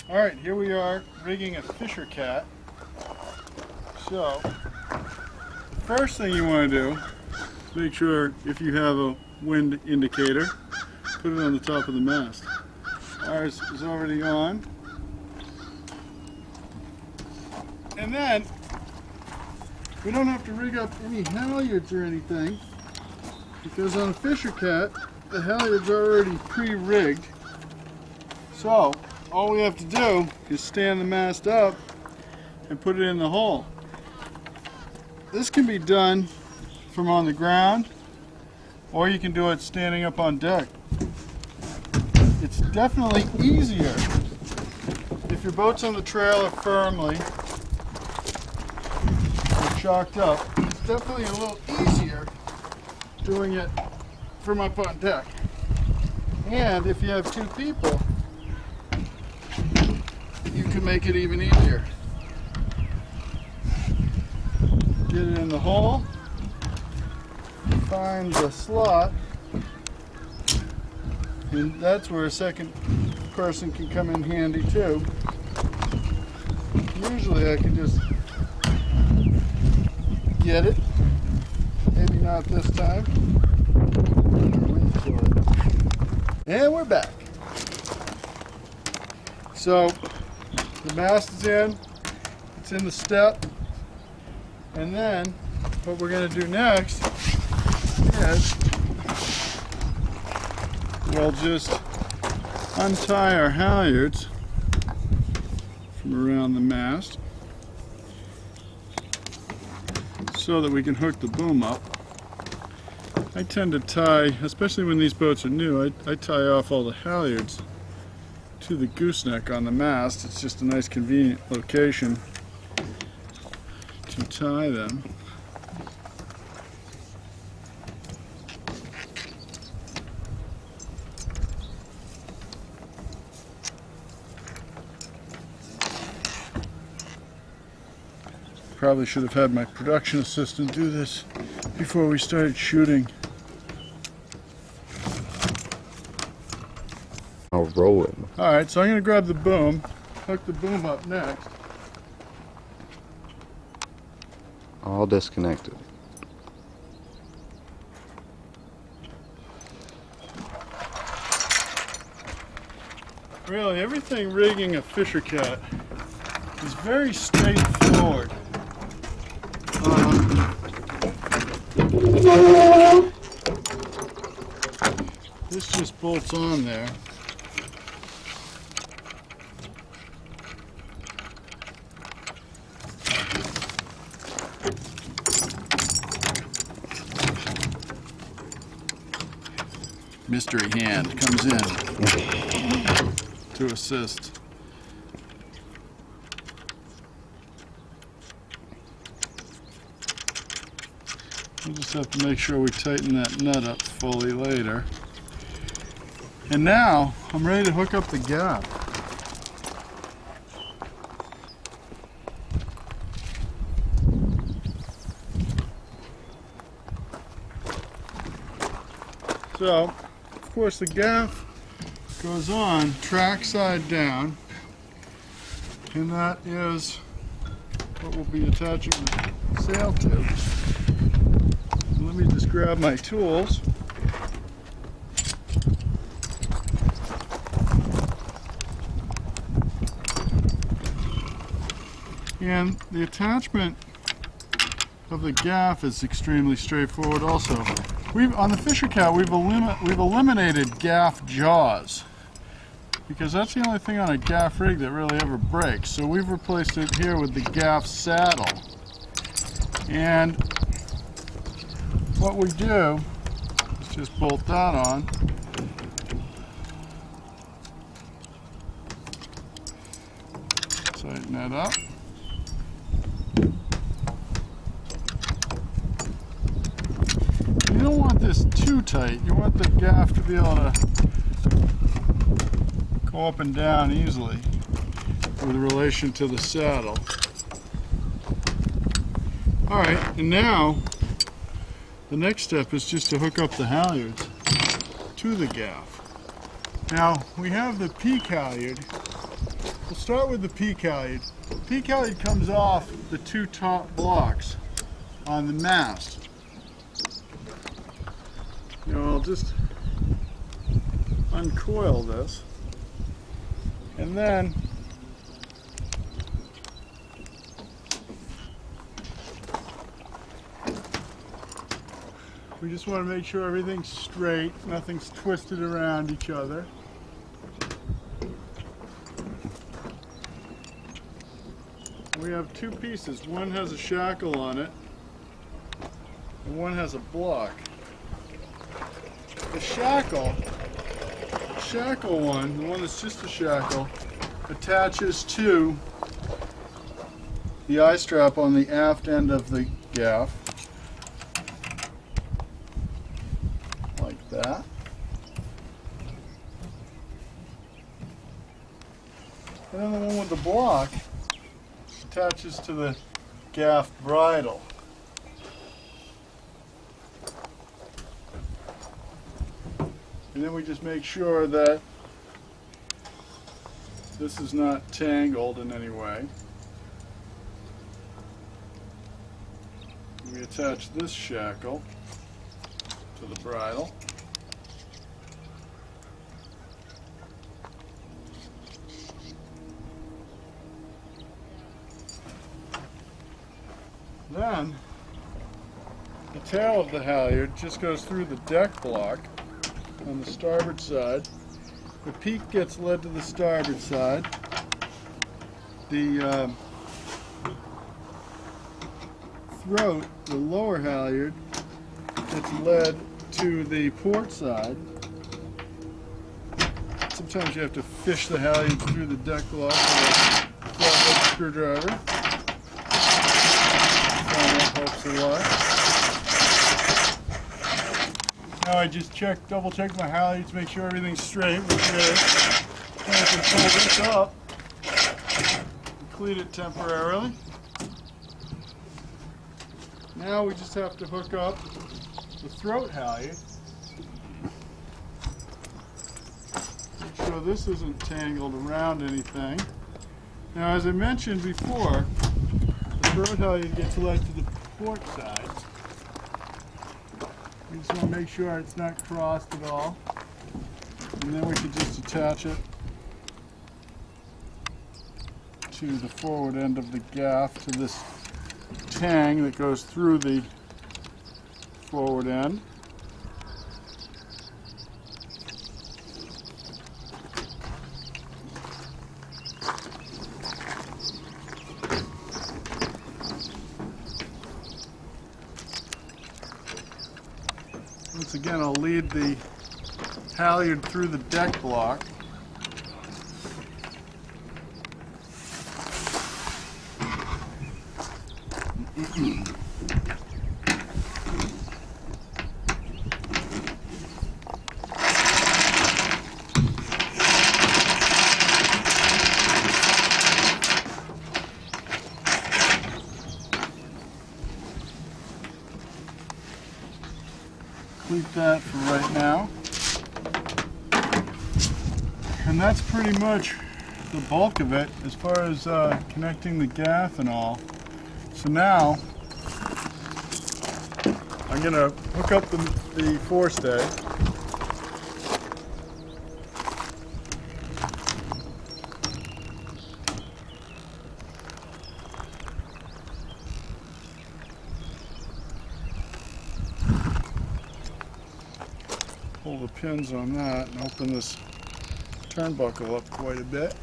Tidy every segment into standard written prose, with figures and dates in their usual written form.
Alright, here we are rigging a fisher cat. So, the first thing you want to do is make sure if you have a wind indicator, put it on the top of the mast. Ours is already on. And then, we don't have to rig up any halyards or anything, because on a fisher cat, the halyards are already pre-rigged. So, all we have to do is stand the mast up and put it in the hole. This can be done from on the ground, or you can do it standing up on deck. It's definitely easier if your boat's on the trailer firmly or shocked up. It's definitely a little easier doing it from up on deck. And if you have two people, you can make it even easier. Get it in the hole, find the slot, and that's where a second person can come in handy too. Usually I can just get it, maybe not this time. And we're back. So the mast is in, it's in the step, and then what we're going to do next is we'll just untie our halyards from around the mast so that we can hook the boom up. I tend to tie, especially when these boats are new, I tie off all the halyards to the gooseneck on the mast. It's just a nice convenient location to tie them. Probably should have had my production assistant do this before we started shooting. I'll roll it. Alright, so I'm going to grab the boom, hook the boom up next. All disconnected. Really, everything rigging a fisher cat is very straightforward. This just bolts on there. Mystery hand comes in to assist. We'll just have to make sure we tighten that nut up fully later. And now I'm ready to hook up the gaff. So, of course, the gaff goes on track side down, and that is what we'll be attaching the sail to. Let me just grab my tools. And the attachment of the gaff is extremely straightforward also. On the fisher cat, we've eliminated gaff jaws, because that's the only thing on a gaff rig that really ever breaks. So we've replaced it here with the gaff saddle. And what we do is just bolt that on. Tighten that up. You don't want this too tight. You want the gaff to be able to go up and down easily with relation to the saddle. Alright, and now the next step is just to hook up the halyards to the gaff. Now, we have the peak halyard We'll start with the peak halyard. Peak halyard comes off the two top blocks on the mast. You know, I'll just uncoil this, and then we just want to make sure everything's straight, nothing's twisted around each other. We have two pieces. One has a shackle on it, and one has a block. The shackle one, the one that's just a shackle, attaches to the eye strap on the aft end of the gaff, like that. And then the one with the block attaches to the gaff bridle. And then we just make sure that this is not tangled in any way. We attach this shackle to the bridle. Then the tail of the halyard just goes through the deck block on the starboard side. The peak gets led to the starboard side. The throat, the lower halyard, gets led to the port side. Sometimes you have to fish the halyard through the deck block with a flathead screwdriver. That helps a lot. Now I just double check my halyards, make sure everything's straight with this. And I can pull this up and clean it temporarily. Now we just have to hook up the throat halyard. Make sure this isn't tangled around anything. Now, as I mentioned before, the throat halyard gets led to the port side. We just want to make sure it's not crossed at all. And then we can just attach it to the forward end of the gaff, to this tang that goes through the forward end. Once again, I'll lead the halyard through the deck block. Complete that for right now. And that's pretty much the bulk of it as far as connecting the gaff and all. So now I'm going to hook up the forestay. Pull the pins on that and open this turnbuckle up quite a bit.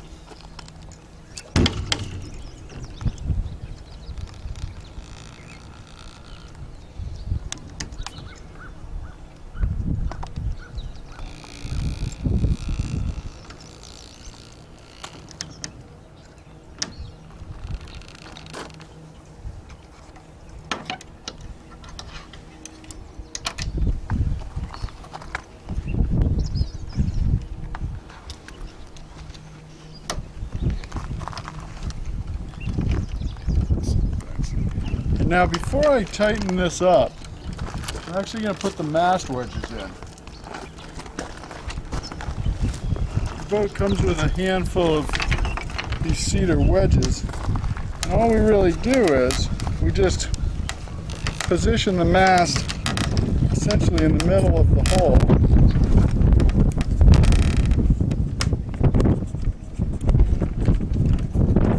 Now, before I tighten this up, I'm actually going to put the mast wedges in. The boat comes with a handful of these cedar wedges. And all we really do is we just position the mast essentially in the middle of the hole.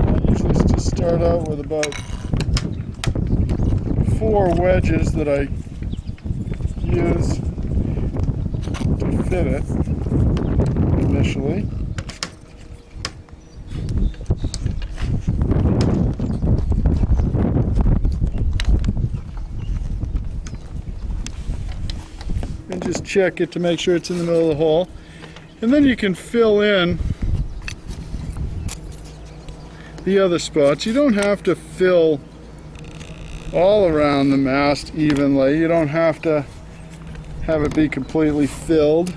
I usually just start out with about 4 wedges that I use to fit it initially. And just check it to make sure it's in the middle of the hole. And then you can fill in the other spots. You don't have to fill all around the mast evenly. You don't have to have it be completely filled.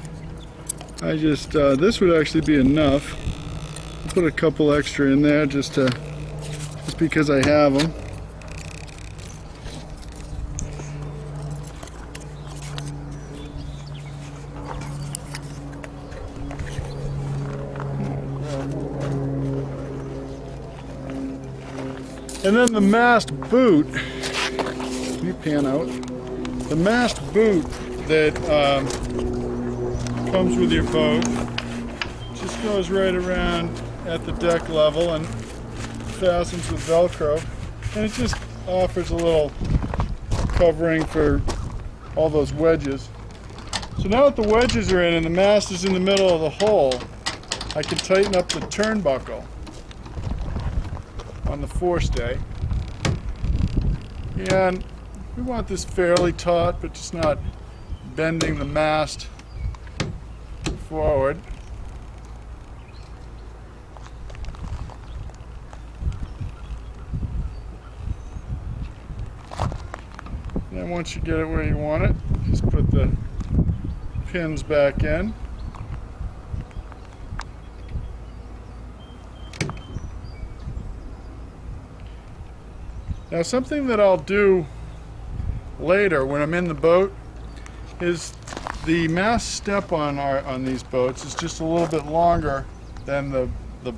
I just, this would actually be enough. I'll put a couple extra in there just because I have them. And then the mast boot, let me pan out, the mast boot that comes with your boat just goes right around at the deck level and fastens with Velcro, and it just offers a little covering for all those wedges. So now that the wedges are in and the mast is in the middle of the hole, I can tighten up the turnbuckle on the forestay. And we want this fairly taut, but just not bending the mast forward. Then once you get it where you want it, just put the pins back in. Now, something that I'll do later when I'm in the boat is the mast step on these boats is just a little bit longer than the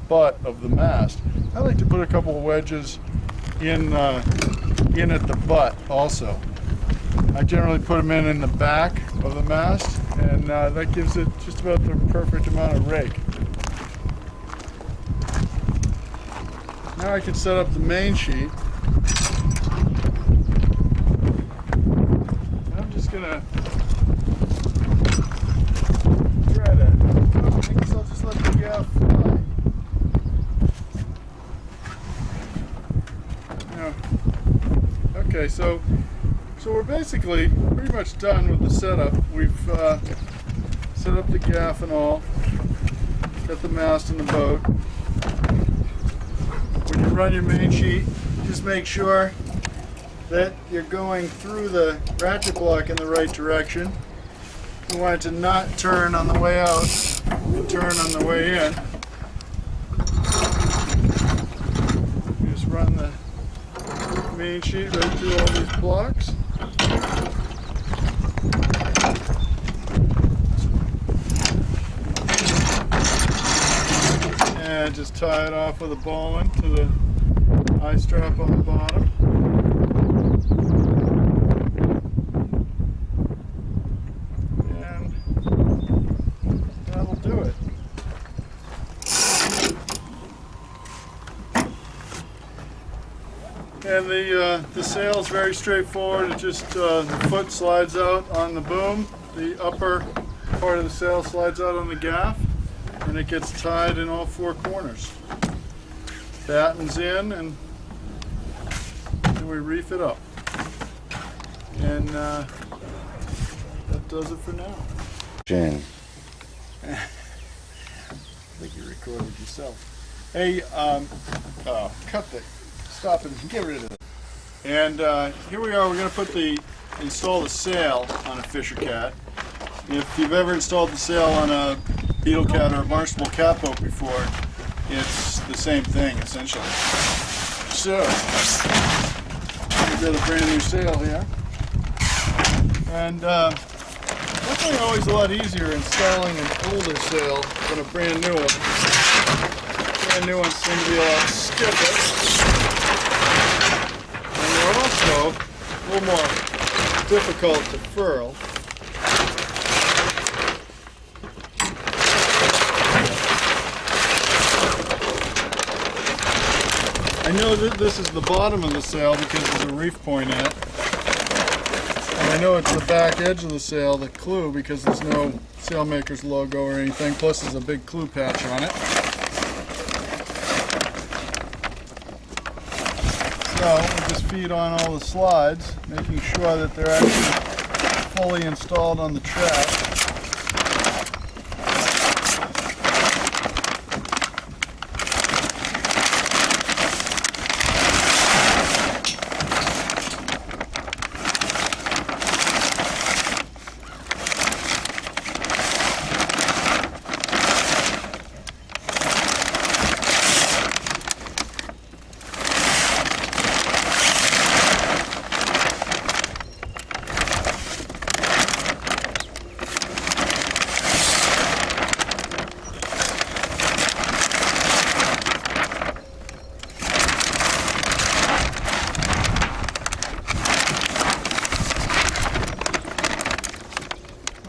butt of the mast. I like to put a couple of wedges in at the butt also. I generally put them in the back of the mast, and that gives it just about the perfect amount of rake. Now I can set up the main sheet. Gonna thread it. I guess I'll just let the gaff fly. Yeah. Okay, so we're basically pretty much done with the setup. We've set up the gaff and all, got the mast in the boat. When you run your main sheet, just make sure that you're going through the ratchet block in the right direction. You want it to not turn on the way out and turn on the way in. You just run the main sheet right through all these blocks. And just tie it off with a bowline to the eye strap on the bottom. And the sail is very straightforward. It just the foot slides out on the boom, the upper part of the sail slides out on the gaff, and it gets tied in all 4 corners. Battens in, and then we reef it up. And that does it for now. Jen. I think you recorded yourself. Hey, cut the. Stop and get rid of it. And here we are. We're going to install the sail on a Fisher Cat. If you've ever installed the sail on a Beetle Cat or a Barnstable catboat before, it's the same thing essentially. So we've got a brand new sail here, and definitely always a lot easier installing an older sail than a brand new one. brand new ones seem to be a lot stiffer. And they're also a little more difficult to furl. I know that this is the bottom of the sail because there's a reef point in it. And I know it's the back edge of the sail, the clew, because there's no sailmaker's logo or anything. Plus there's a big clew patch on it. So we just feed on all the slides, making sure that they're actually fully installed on the track.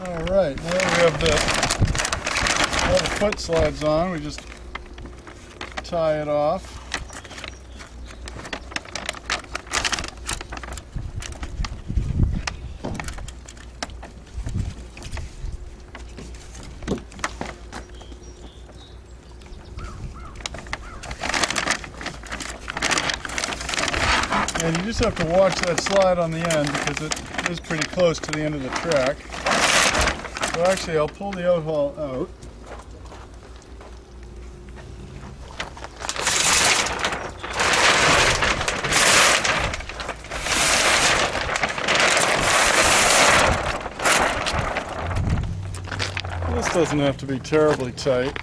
Alright, now that we have all the foot slides on, we just tie it off. And you just have to watch that slide on the end because it is pretty close to the end of the track. So actually, I'll pull the outhaul out. This doesn't have to be terribly tight.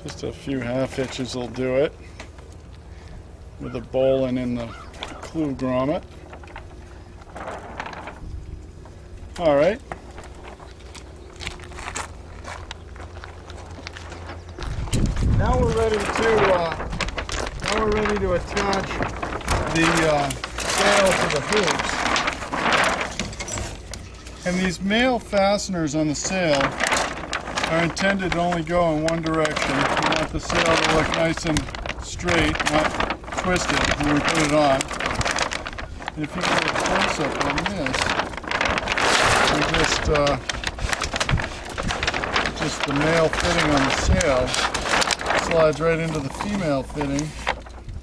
Just a few half hitches will do it, with a bowline in the clew grommet. All right. Now we're ready to attach the sail to the hoops. And these male fasteners on the sail are intended to only go in one direction. We want the sail to look nice and straight, not twisted when we put it on. And if you get a close up on this, just the male fitting on the sail slides right into the female fitting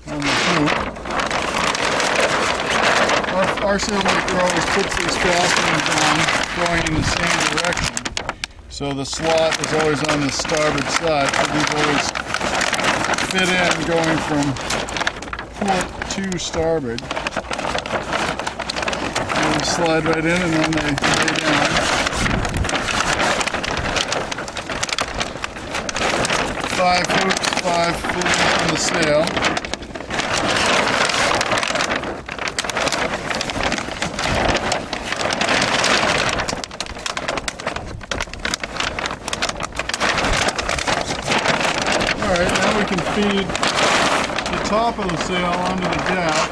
on the hoop. Our sailmaker always puts these fasteners on going in the same direction. So the slot is always on the starboard side, but we've always fit in going from port to starboard. And they slide right in and then they lay down. 5 hoops, 5 fittings on the sail. Alright, now we can feed the top of the sail onto the gaff.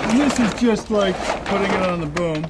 And this is just like putting it on the boom.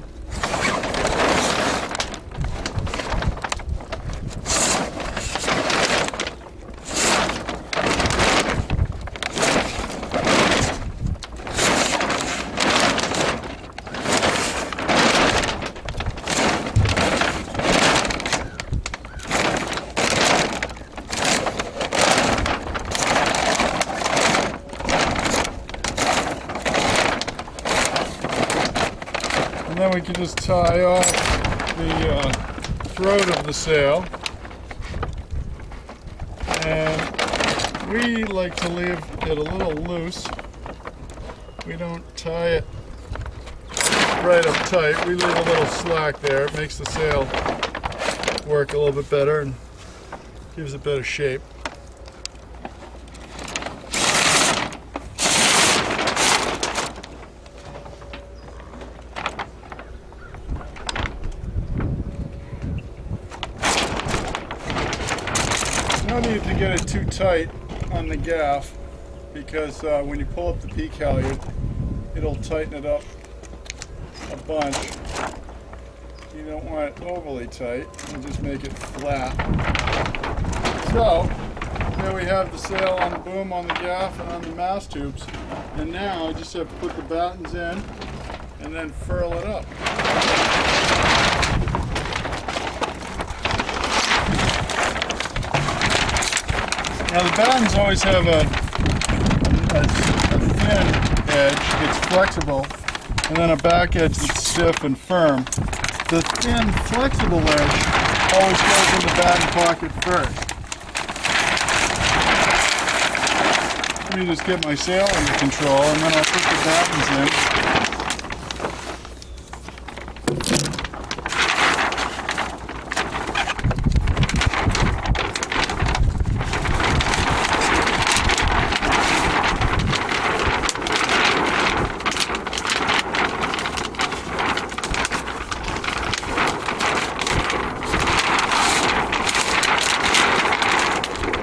And then we can just tie off the throat of the sail. And we like to leave it a little loose. We don't tie it right up tight. We leave a little slack there. It makes the sail work a little bit better and gives it better shape. bit too tight on the gaff because when you pull up the peak halyard, it'll tighten it up a bunch. You don't want it overly tight, and just make it flat. So, there we have the sail on the boom, on the gaff, and on the mast tubes. And now I just have to put the battens in and then furl it up. Now the battens always have a thin edge, it's flexible, and then a back edge that's stiff and firm. The thin, flexible edge always goes in the batten pocket first. Let me just get my sail under control, and then I'll put the battens in.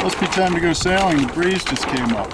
Must be time to go sailing. The breeze just came up.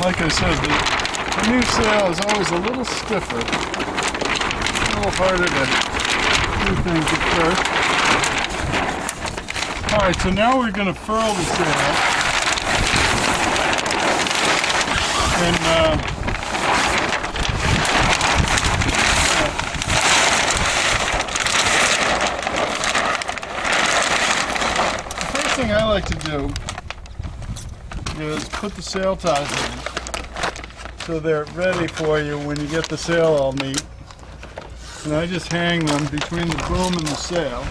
Like I said, the new sail is always a little stiffer, a little harder to do things at first. Alright, so now we're going to furl the sail. And the first thing I like to do is put the sail ties in so they're ready for you when you get the sail all neat. And I just hang them between the boom and the sail.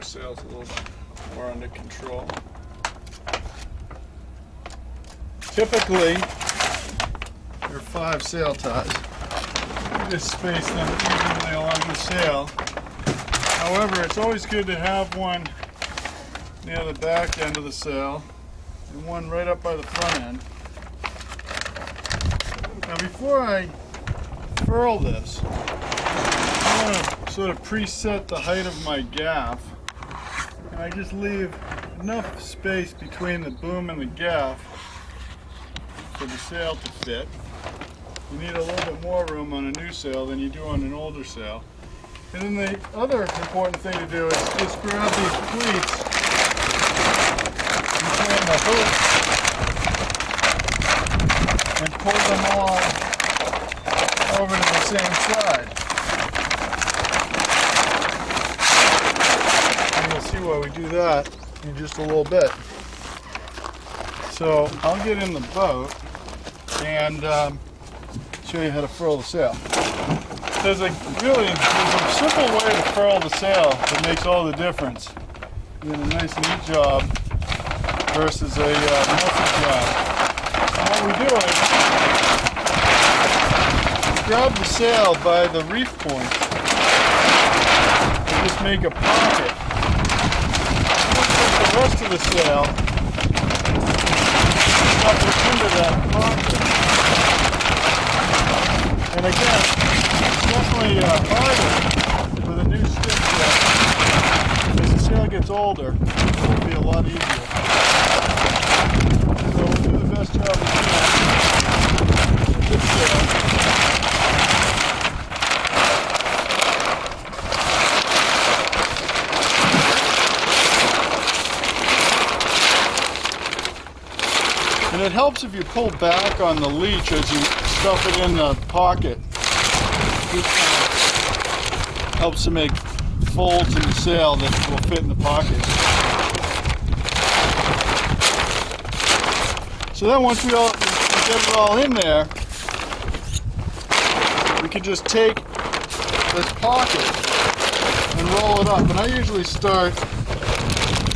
Sail's a little more under control. Typically, there are 5 sail ties. You just space them evenly along the sail. However, it's always good to have one near the back end of the sail and one right up by the front end. Now, before I furl this, I want to sort of preset the height of my gaff. And I just leave enough space between the boom and the gaff for the sail to fit. You need a little bit more room on a new sail than you do on an older sail. And then the other important thing to do is just grab these cleats between the hooks and pull them all over to the same side. See why we do that in just a little bit. So I'll get in the boat and show you how to furl the sail. There's a simple way to furl the sail that makes all the difference. You get a nice neat job versus a messy job. And what we do is grab the sail by the reef point and just make a pocket. The rest of the sail up into that pocket. And again, it's definitely harder with a new stick sail. As the sail gets older, it will be a lot easier. So we'll do the best job we can with this sail. And it helps if you pull back on the leech as you stuff it in the pocket. It helps to make folds in the sail that will fit in the pocket. So then once we get it all in there, we can just take this pocket and roll it up. And I usually start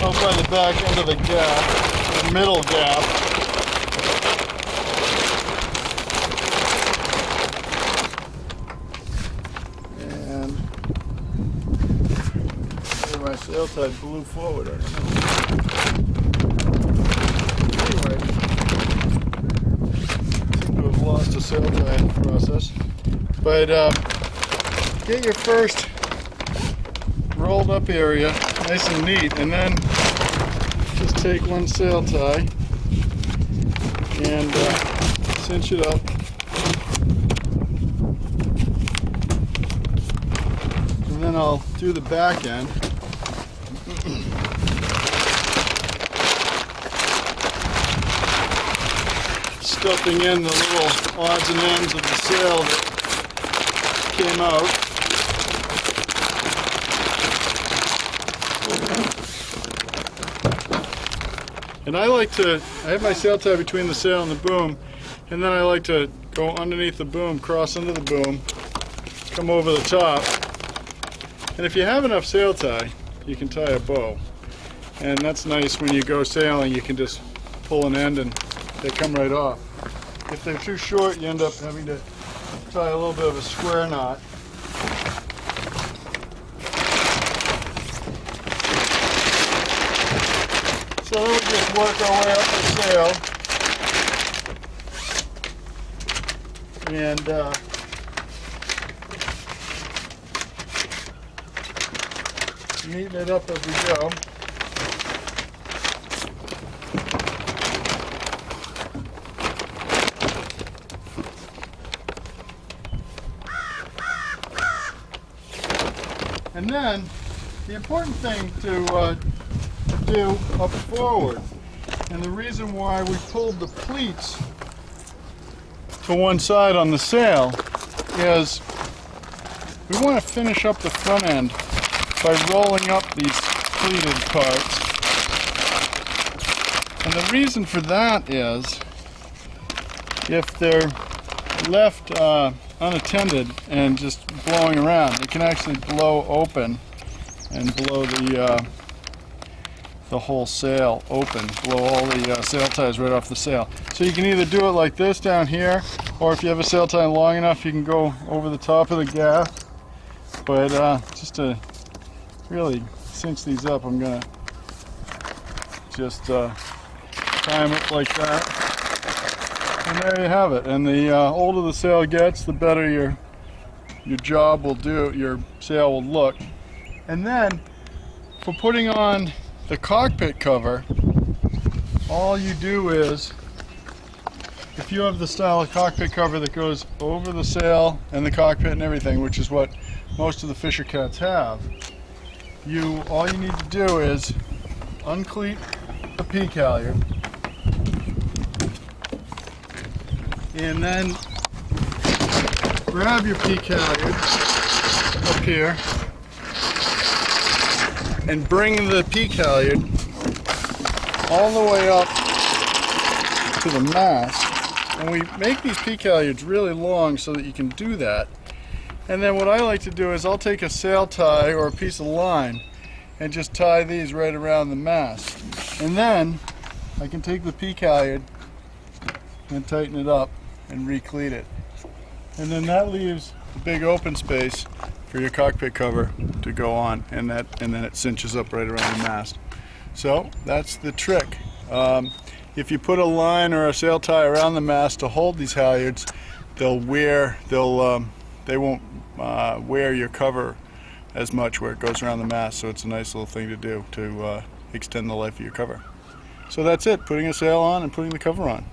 out by the back end of the gap, the middle gap. And maybe my sail tie blew forward, I don't know. Anyway, seem to have lost a sail tie process. But get your first rolled up area nice and neat, and then just take one sail tie and cinch it up. And then I'll do the back end. Stuffing in the little odds and ends of the sail that came out. And I have my sail tie between the sail and the boom, and then I like to go underneath the boom, cross under the boom, come over the top. And if you have enough sail tie, you can tie a bow. And that's nice when you go sailing, you can just pull an end and they come right off. If they're too short, you end up having to tie a little bit of a square knot. So then we just work our way up the sail and neaten it up as we go. And then the important thing to do up forward, and the reason why we pulled the pleats to one side on the sail, is we want to finish up the front end by rolling up these pleated parts. And the reason for that is if they're left unattended and just blowing around, they can actually blow open and blow the whole sail open, blow all the sail ties right off the sail. So you can either do it like this down here, or if you have a sail tie long enough, you can go over the top of the gaff. But just to really cinch these up, I'm gonna just tie them up like that. And there you have it. And the older the sail gets, the better your job will do, your sail will look. And then for putting on the cockpit cover, all you do is, if you have the style of cockpit cover that goes over the sail and the cockpit and everything, which is what most of the Fisher Cats have, all you need to do is uncleat the peak halyard, and then grab your peak halyard up here and bring the peak halyard all the way up to the mast. And we make these peak halyards really long so that you can do that. And then what I like to do is I'll take a sail tie or a piece of line and just tie these right around the mast. And then I can take the peak halyard and tighten it up and recleat it. And then that leaves a big open space for your cockpit cover to go on, and then it cinches up right around the mast. So that's the trick. If you put a line or a sail tie around the mast to hold these halyards, they won't wear your cover as much where it goes around the mast. So it's a nice little thing to do to extend the life of your cover. So that's it, putting a sail on and putting the cover on.